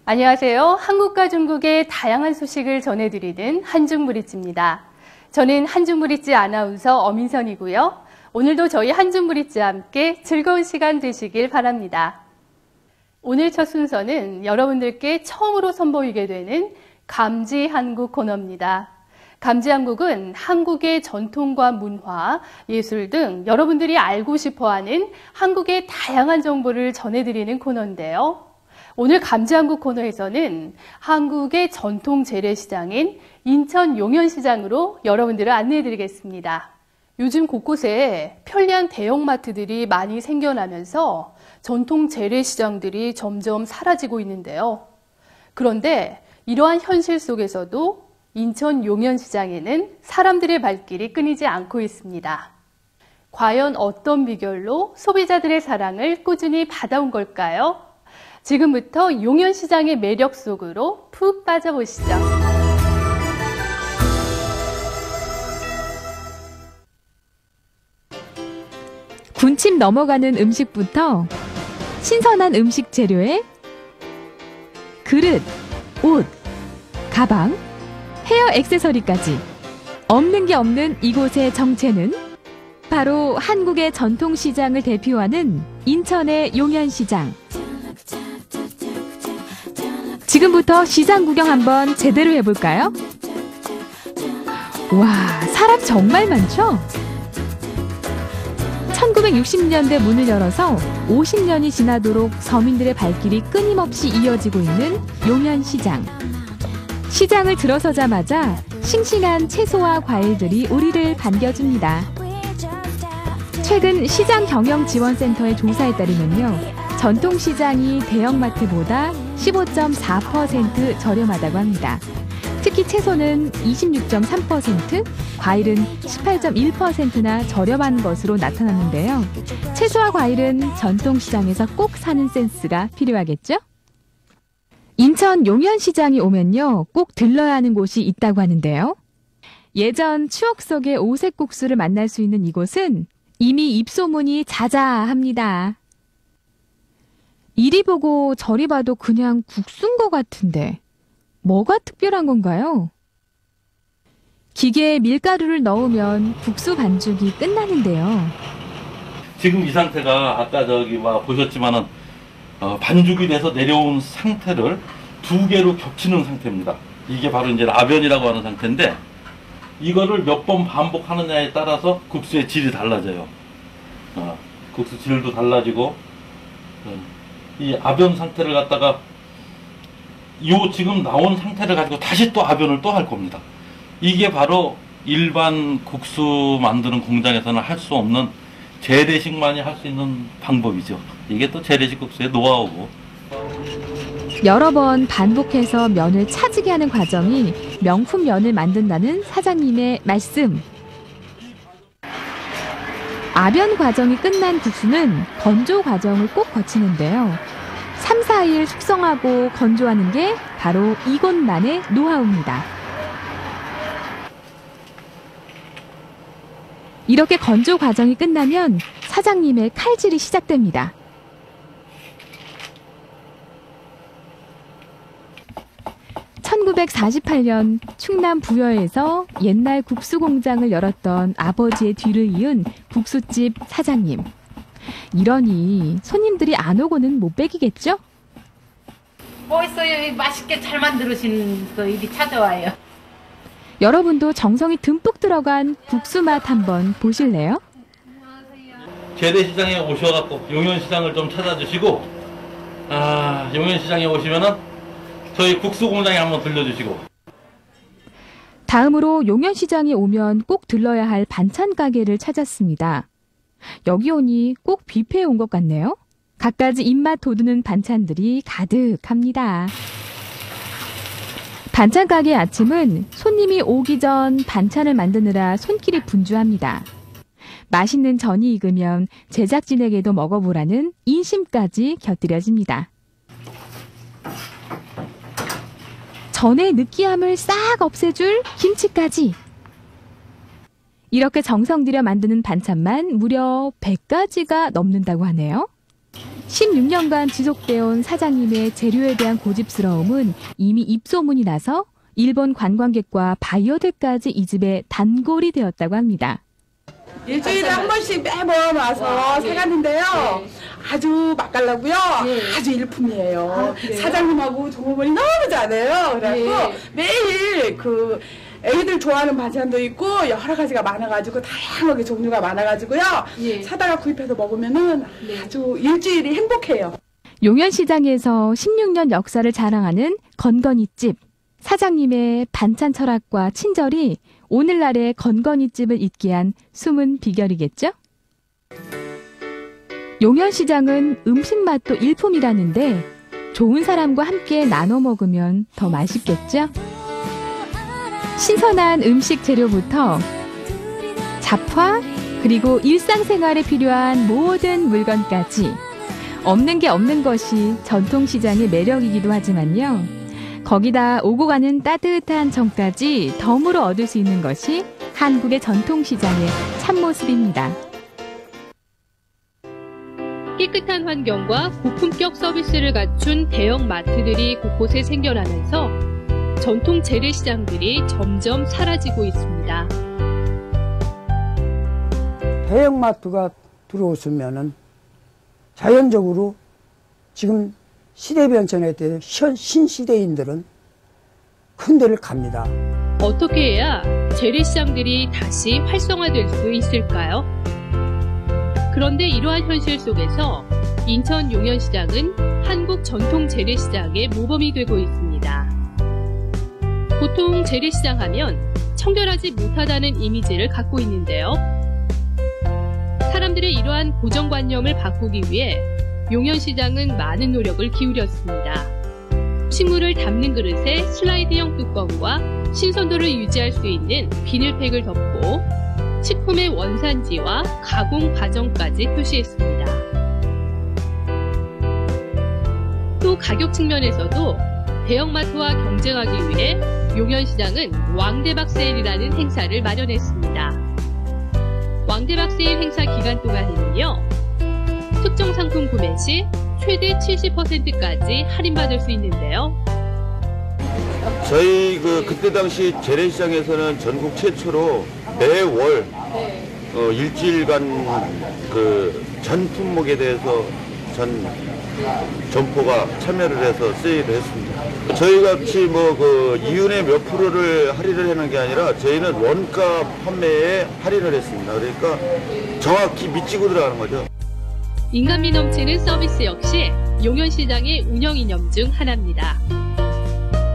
안녕하세요. 한국과 중국의 다양한 소식을 전해드리는 한중무리지입니다. 저는 한중무리지 아나운서 엄인선이고요. 오늘도 저희 한중무리지와 함께 즐거운 시간 되시길 바랍니다. 오늘 첫 순서는 여러분들께 처음으로 선보이게 되는 감지한국 코너입니다. 감지한국은 한국의 전통과 문화, 예술 등 여러분들이 알고 싶어하는 한국의 다양한 정보를 전해드리는 코너인데요. 오늘 감지한국 코너에서는 한국의 전통 재래시장인 인천 용현시장으로 여러분들을 안내해드리겠습니다. 요즘 곳곳에 편리한 대형마트들이 많이 생겨나면서 전통 재래시장들이 점점 사라지고 있는데요. 그런데 이러한 현실 속에서도 인천 용현시장에는 사람들의 발길이 끊이지 않고 있습니다. 과연 어떤 비결로 소비자들의 사랑을 꾸준히 받아온 걸까요? 지금부터 용현시장의 매력 속으로 푹 빠져보시죠. 군침 넘어가는 음식부터 신선한 음식 재료에 그릇, 옷, 가방, 헤어 액세서리까지 없는 게 없는 이곳의 정체는 바로 한국의 전통시장을 대표하는 인천의 용현시장. 지금부터 시장 구경 한번 제대로 해볼까요? 와, 사람 정말 많죠? 1960년대 문을 열어서 50년이 지나도록 서민들의 발길이 끊임없이 이어지고 있는 용현시장. 시장을 들어서자마자 싱싱한 채소와 과일들이 우리를 반겨줍니다. 최근 시장경영지원센터의 조사에 따르면요, 전통시장이 대형마트보다 15.4% 저렴하다고 합니다. 특히 채소는 26.3%, 과일은 18.1%나 저렴한 것으로 나타났는데요. 채소와 과일은 전통시장에서 꼭 사는 센스가 필요하겠죠? 인천 용현시장에 오면요, 꼭 들러야 하는 곳이 있다고 하는데요. 예전 추억 속의 오색국수를 만날 수 있는 이곳은 이미 입소문이 자자합니다. 이리 보고 저리 봐도 그냥 국수인 것 같은데 뭐가 특별한 건가요? 기계에 밀가루를 넣으면 국수 반죽이 끝나는데요. 지금 이 상태가 아까 보셨지만은 반죽이 돼서 내려온 상태를 두 개로 겹치는 상태입니다. 이게 바로 이제 라변이라고 하는 상태인데, 이거를 몇 번 반복하느냐에 따라서 국수의 질이 달라져요. 국수 질도 달라지고, 이 아변 상태를 갖다가 요 지금 나온 상태를 가지고 다시 또 아변을 또 할 겁니다. 이게 바로 일반 국수 만드는 공장에서는 할 수 없는 재래식만이 할 수 있는 방법이죠. 이게 또 재래식 국수의 노하우고. 여러 번 반복해서 면을 차지게 하는 과정이 명품 면을 만든다는 사장님의 말씀. 아변 과정이 끝난 국수는 건조 과정을 꼭 거치는데요. 3, 4일 숙성하고 건조하는 게 바로 이곳만의 노하우입니다. 이렇게 건조 과정이 끝나면 사장님의 칼질이 시작됩니다. (1948년) 충남 부여에서 옛날 국수 공장을 열었던 아버지의 뒤를 이은 국수집 사장님. 이러니 손님들이 안 오고는 못 베기겠죠? 뭐 있어요? 맛있게 잘 만들으신 거 일이 찾아와요. 여러분도 정성이 듬뿍 들어간 국수 맛 한번 보실래요? 재래시장에 오셔갖고 용현시장을 좀 찾아주시고, 용현시장에 오시면은 저희 국수 공장에 한번 들려주시고. 다음으로 용현시장에 오면 꼭 들러야 할 반찬 가게를 찾았습니다. 여기 오니 꼭 뷔페에 온 것 같네요. 갖가지 입맛 돋우는 반찬들이 가득합니다. 반찬 가게 아침은 손님이 오기 전 반찬을 만드느라 손길이 분주합니다. 맛있는 전이 익으면 제작진에게도 먹어보라는 인심까지 곁들여집니다. 전의 느끼함을 싹 없애줄 김치까지. 이렇게 정성 들여 만드는 반찬만 무려 100가지가 넘는다고 하네요. 16년간 지속되어온 사장님의 재료에 대한 고집스러움은 이미 입소문이 나서 일본 관광객과 바이어들까지 이 집의 단골이 되었다고 합니다. 일주일에 한 번씩 매번 와서 사갔는데요. 네. 아주 맛깔나고요. 네. 아주 일품이에요. 아, 그래요? 사장님하고 종업원이 너무 잘해요. 그래갖고 네. 매일 그 애기들 좋아하는 반찬도 있고 여러 가지가 많아가지고 다양하게 종류가 많아가지고요. 예. 사다가 구입해서 먹으면은 네. 아주 일주일이 행복해요. 용현시장에서 16년 역사를 자랑하는 건건이집. 사장님의 반찬 철학과 친절이 오늘날의 건건이집을 잇게 한 숨은 비결이겠죠? 용현시장은 음식 맛도 일품이라는데 좋은 사람과 함께 나눠 먹으면 더 맛있겠죠? 신선한 음식 재료부터 잡화 그리고 일상생활에 필요한 모든 물건까지 없는 게 없는 것이 전통시장의 매력이기도 하지만요. 거기다 오고 가는 따뜻한 정까지 덤으로 얻을 수 있는 것이 한국의 전통시장의 참모습입니다. 깨끗한 환경과 고품격 서비스를 갖춘 대형 마트들이 곳곳에 생겨나면서 전통 재래시장들이 점점 사라지고 있습니다. 대형마트가 들어오시면은 자연적으로 지금 시대 변천에 대해 신시대인들은 큰 데를 갑니다. 어떻게 해야 재래시장들이 다시 활성화될 수 있을까요? 그런데 이러한 현실 속에서 인천 용현시장은 한국 전통 재래시장의 모범이 되고 있습니다. 보통 재래시장 하면 청결하지 못하다는 이미지를 갖고 있는데요. 사람들의 이러한 고정관념을 바꾸기 위해 용현시장은 많은 노력을 기울였습니다. 식물을 담는 그릇에 슬라이드형 뚜껑과 신선도를 유지할 수 있는 비닐팩을 덮고 식품의 원산지와 가공 과정까지 표시했습니다. 또 가격 측면에서도 대형마트와 경쟁하기 위해 용현시장은 왕대박 세일이라는 행사를 마련했습니다. 왕대박 세일 행사 기간 동안에는요, 특정 상품 구매 시 최대 70%까지 할인받을 수 있는데요. 저희 그때 당시 재래시장에서는 전국 최초로 매월 일주일간 전 품목에 대해서 전 점포가 참여를 해서 세일을 했습니다. 저희 같이 이윤의 몇 프로를 할인을 하는 게 아니라 저희는 원가 판매에 할인을 했습니다. 그러니까 정확히 미치고 들어가는 거죠. 인간미 넘치는 서비스 역시 용현시장의 운영 이념 중 하나입니다.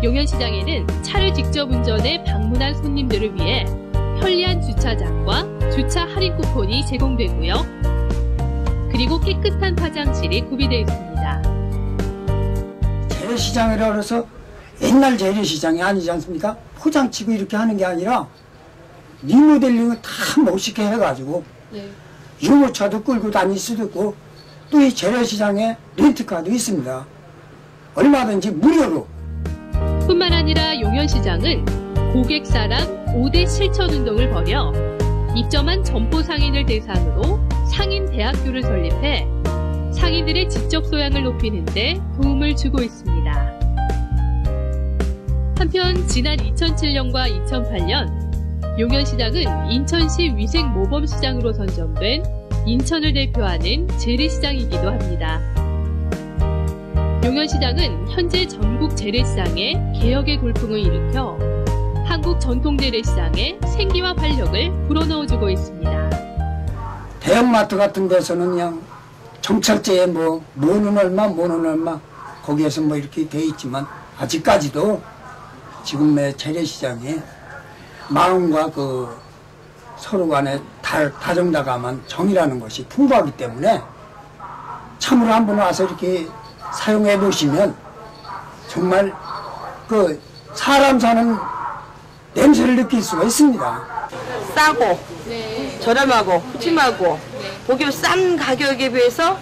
용현시장에는 차를 직접 운전해 방문한 손님들을 위해 편리한 주차장과 주차 할인 쿠폰이 제공되고요. 그리고 깨끗한 화장실이 구비되어 있습니다. 재래시장이라 그래서 옛날 재래시장이 아니지 않습니까? 포장치고 이렇게 하는 게 아니라 리모델링을 다 멋있게 해가지고 유모차도 끌고 다닐 수도 있고 또 이 재래시장에 렌트카도 있습니다. 얼마든지 무료로. 뿐만 아니라 용현시장은 고객사랑 5대 실천 운동을 벌여 입점한 점포 상인을 대상으로 상인 대학교를 설립해 상인들의 지적 소양을 높이는 데 도움을 주고 있습니다. 한편 지난 2007년과 2008년 용현시장은 인천시 위생 모범시장으로 선정된 인천을 대표하는 재래시장이기도 합니다. 용현시장은 현재 전국 재래시장에 개혁의 돌풍을 일으켜 한국 전통 재래시장의 생기와 활력을 불어넣어주고 있습니다. 대형마트 같은 데서는 그냥 정찰제에 뭐는 얼마 거기에서 이렇게 돼 있지만 아직까지도 지금의 재래시장에 마음과 서로 간에 다정다감한 정이라는 것이 풍부하기 때문에 참으로 한번 와서 이렇게 사용해 보시면 정말 사람 사는 냄새를 느낄 수가 있습니다. 싸고 저렴하고 푸짐하고 보기 싼 가격에 비해서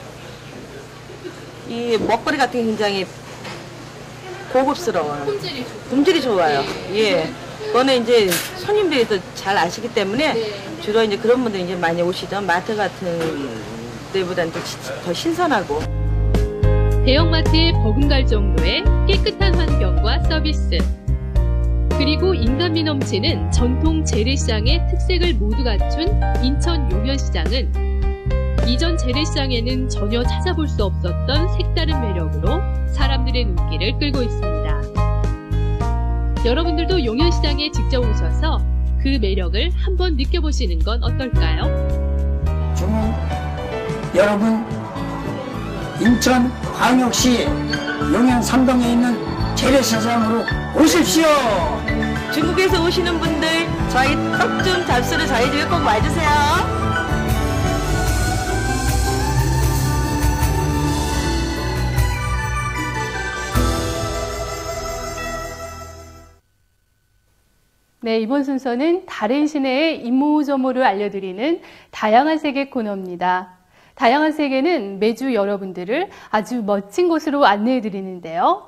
이 먹거리 같은 게 굉장히 고급스러워요. 품질이 좋아요. 예. 그거는 이제 손님들이 더 잘 아시기 때문에 주로 이제 그런 분들이 이제 많이 오시죠. 마트 같은 데보다는 더 신선하고. 대형마트에 버금갈 정도의 깨끗한 환경과 서비스, 그리고 인간미 넘치는 전통 재래시장의 특색을 모두 갖춘 인천 용현시장은 이전 재래시장에는 전혀 찾아볼 수 없었던 색다른 매력으로 사람들의 눈길을 끌고 있습니다. 여러분들도 용현시장에 직접 오셔서 그 매력을 한번 느껴보시는 건 어떨까요? 주문 여러분, 인천광역시 용현 3동에 있는 재래시장으로 오십시오. 중국에서 오시는 분들 저희 떡좀 잡수러 저희 집에 꼭 와주세요. 네, 이번 순서는 다른 시내의 이모저모를 알려드리는 다양한 세계 코너입니다. 다양한 세계는 매주 여러분들을 아주 멋진 곳으로 안내해드리는데요.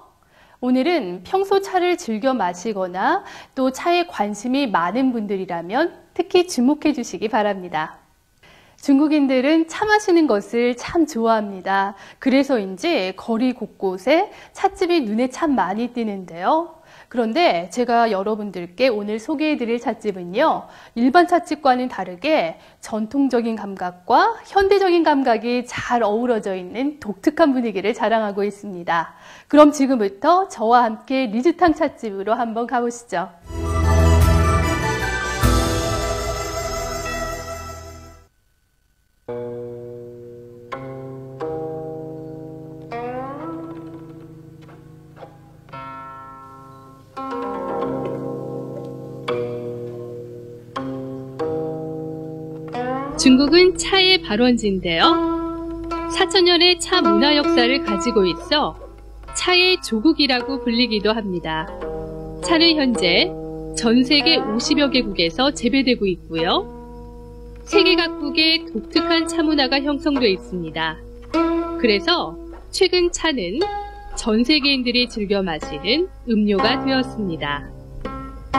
오늘은 평소 차를 즐겨 마시거나 또 차에 관심이 많은 분들이라면 특히 주목해 주시기 바랍니다. 중국인들은 차 마시는 것을 참 좋아합니다. 그래서인지 거리 곳곳에 찻집이 눈에 참 많이 띄는데요. 그런데 제가 여러분들께 오늘 소개해드릴 찻집은요, 일반 찻집과는 다르게 전통적인 감각과 현대적인 감각이 잘 어우러져 있는 독특한 분위기를 자랑하고 있습니다. 그럼 지금부터 저와 함께 리즈탕 찻집으로 한번 가보시죠. 중국은 차의 발원지인데요. 4,000년의 차 문화 역사를 가지고 있어 차의 조국이라고 불리기도 합니다. 차는 현재 전 세계 50여 개국에서 재배되고 있고요. 세계 각국의 독특한 차 문화가 형성되어 있습니다. 그래서 최근 차는 전 세계인들이 즐겨 마시는 음료가 되었습니다.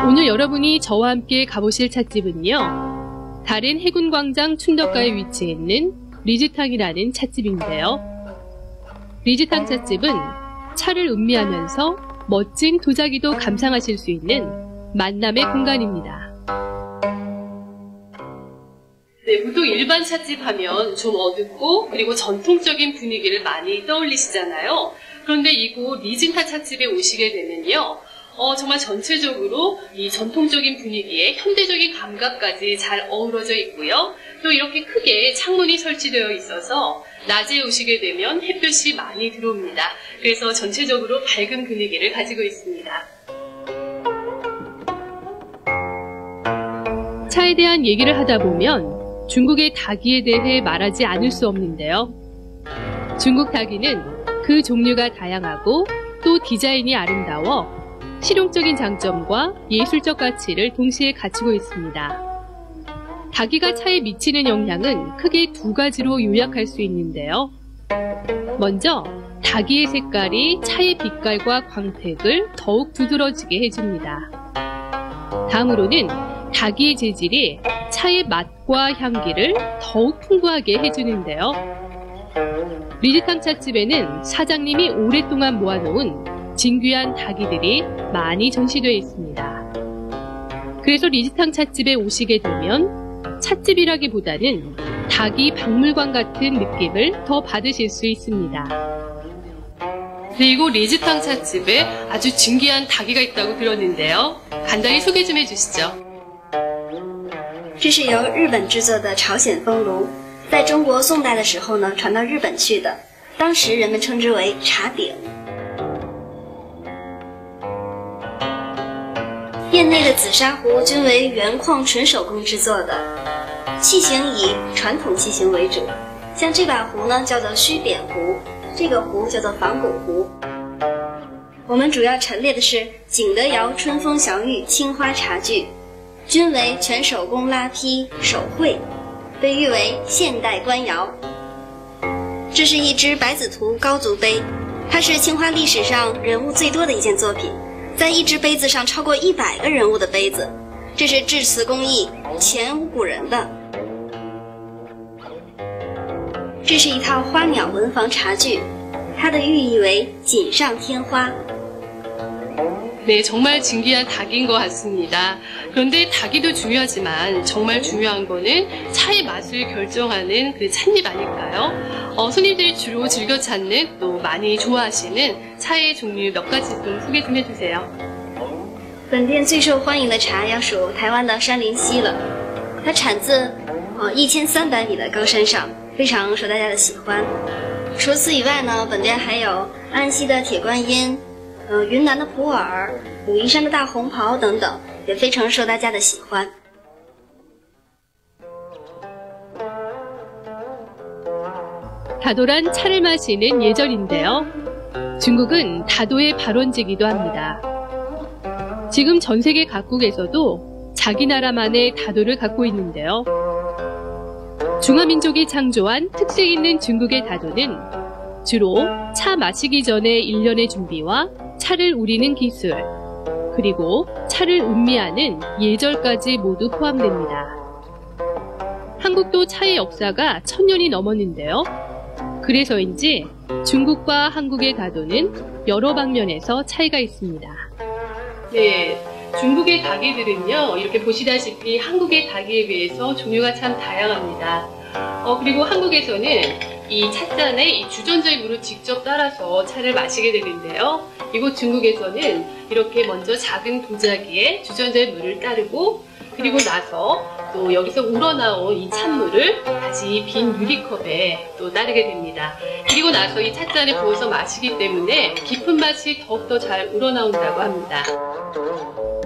오늘 여러분이 저와 함께 가보실 찻집은요, 다른 해군광장 충덕가에 위치해 있는 리즈탕이라는 찻집인데요. 리즈탕 찻집은 차를 음미하면서 멋진 도자기도 감상하실 수 있는 만남의 공간입니다. 네, 보통 일반 찻집 하면 좀 어둡고 그리고 전통적인 분위기를 많이 떠올리시잖아요. 그런데 이곳 리즈탕 찻집에 오시게 되면요, 정말 전체적으로 이 전통적인 분위기에 현대적인 감각까지 잘 어우러져 있고요. 또 이렇게 크게 창문이 설치되어 있어서 낮에 오시게 되면 햇볕이 많이 들어옵니다. 그래서 전체적으로 밝은 분위기를 가지고 있습니다. 차에 대한 얘기를 하다 보면 중국의 닭이에 대해 말하지 않을 수 없는데요. 중국 닭이는 그 종류가 다양하고 또 디자인이 아름다워 실용적인 장점과 예술적 가치를 동시에 갖추고 있습니다. 닭이가 차에 미치는 영향은 크게 두 가지로 요약할 수 있는데요. 먼저 닭이의 색깔이 차의 빛깔과 광택을 더욱 두드러지게 해줍니다. 다음으로는 닭이의 재질이 차의 맛과 향기를 더욱 풍부하게 해주는데요. 리즈탕 찻집에는 사장님이 오랫동안 모아놓은 진귀한 닭이들이 많이 전시되어 있습니다. 그래서 리즈탕 찻집에 오시게 되면 찻집이라기보다는 닭이 박물관 같은 느낌을 더 받으실 수 있습니다. 그리고 리즈탕 찻집에 아주 진귀한 닭이가 있다고 들었는데요. 간단히 소개 좀 해주시죠. 这是由日本制作的朝鲜风炉，在中国宋代的时候呢，传到日本去的，当时人们称之为茶鼎。 店内的紫砂壶均为原矿纯手工制作的，器型以传统器型为主。像这把壶呢，叫做须扁壶，这个壶叫做仿古壶。我们主要陈列的是景德窑春风小玉青花茶具，均为全手工拉坯手绘，被誉为现代官窑。这是一只百子图高足杯，它是青花历史上人物最多的一件作品。 在一只杯子上超过100个人物的杯子，这是制瓷工艺前无古人的。这是一套花鸟文房茶具，它的寓意为锦上添花。 네, 정말 진귀한 닭인 것 같습니다. 그런데 닭이도 중요하지만 정말 중요한 거는 차의 맛을 결정하는 그 찻잎 아닐까요? 손님들이 주로 즐겨 찾는 또 많이 좋아하시는 차의 종류 몇 가지 좀 소개 좀 해주세요. 本店最受欢迎的茶要数台湾的山林溪了，它产自1300米的高山上，非常受大家的喜欢。除此以外呢，本店还有安溪的铁观音。 云南的普洱、武夷山的大红袍等等，也非常受大家的喜欢。 다도란 차를 마시는 예절인데요. 중국은 다도의 발원지기도 합니다. 지금 전 세계 각국에서도 자기 나라만의 다도를 갖고 있는데요. 중화민족이 창조한 특색 있는 중국의 다도는 주로 차 마시기 전에 일련의 준비와 차를 우리는 기술, 그리고 차를 음미하는 예절까지 모두 포함됩니다. 한국도 차의 역사가 1000년이 넘었는데요. 그래서인지 중국과 한국의 다도는 여러 방면에서 차이가 있습니다. 네, 중국의 가게들은요, 이렇게 보시다시피 한국의 가게에 비해서 종류가 참 다양합니다. 그리고 한국에서는 이 찻잔에 이 주전자의 물을 직접 따라서 차를 마시게 되는데요. 이곳 중국에서는 이렇게 먼저 작은 도자기에 주전자의 물을 따르고 그리고 나서 또 여기서 우러나온 이 찬물을 다시 빈 유리컵에 또 따르게 됩니다. 그리고 나서 이 찻잔에 부어서 마시기 때문에 깊은 맛이 더욱더 잘 우러나온다고 합니다.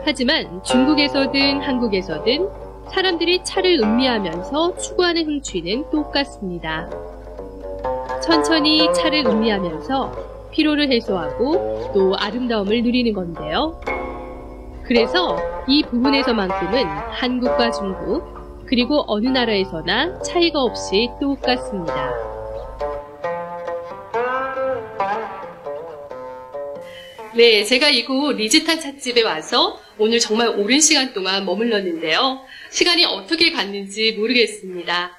하지만 중국에서든 한국에서든 사람들이 차를 음미하면서 추구하는 흥취는 똑같습니다. 천천히 차를 음미하면서 피로를 해소하고 또 아름다움을 누리는 건데요. 그래서 이 부분에서만큼은 한국과 중국 그리고 어느 나라에서나 차이가 없이 똑같습니다. 네, 제가 이곳 리즈탕 찻집에 와서 오늘 정말 오랜 시간 동안 머물렀는데요. 시간이 어떻게 갔는지 모르겠습니다.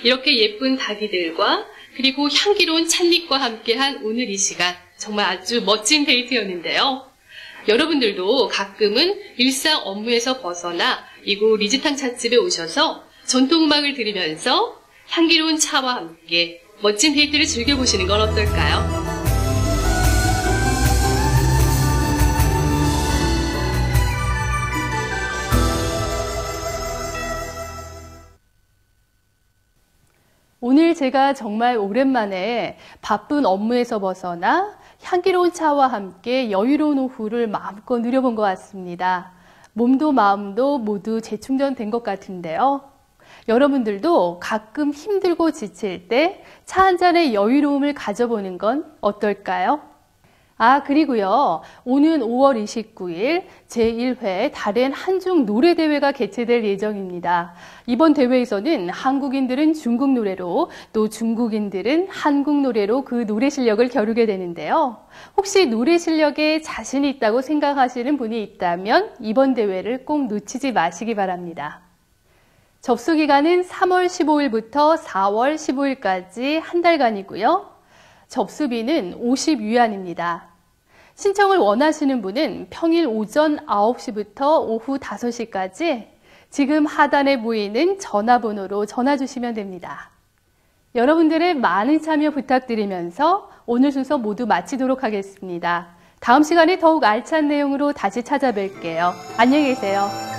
이렇게 예쁜 닭이들과 그리고 향기로운 찻잎과 함께한 오늘 이 시간 정말 아주 멋진 데이트였는데요. 여러분들도 가끔은 일상 업무에서 벗어나 이곳 리즈탕 찻집에 오셔서 전통음악을 들으면서 향기로운 차와 함께 멋진 데이트를 즐겨보시는 건 어떨까요? 오늘 제가 정말 오랜만에 바쁜 업무에서 벗어나 향기로운 차와 함께 여유로운 오후를 마음껏 누려본 것 같습니다. 몸도 마음도 모두 재충전된 것 같은데요. 여러분들도 가끔 힘들고 지칠 때 차 한 잔의 여유로움을 가져보는 건 어떨까요? 그리고요. 오는 5월 29일 제1회 달엔 한중 노래대회가 개최될 예정입니다. 이번 대회에서는 한국인들은 중국 노래로 또 중국인들은 한국 노래로 그 노래 실력을 겨루게 되는데요. 혹시 노래 실력에 자신이 있다고 생각하시는 분이 있다면 이번 대회를 꼭 놓치지 마시기 바랍니다. 접수 기간은 3월 15일부터 4월 15일까지 한 달간이고요. 접수비는 50위안입니다. 신청을 원하시는 분은 평일 오전 9시부터 오후 5시까지 지금 하단에 보이는 전화번호로 전화 주시면 됩니다. 여러분들의 많은 참여 부탁드리면서 오늘 순서 모두 마치도록 하겠습니다. 다음 시간에 더욱 알찬 내용으로 다시 찾아뵐게요. 안녕히 계세요.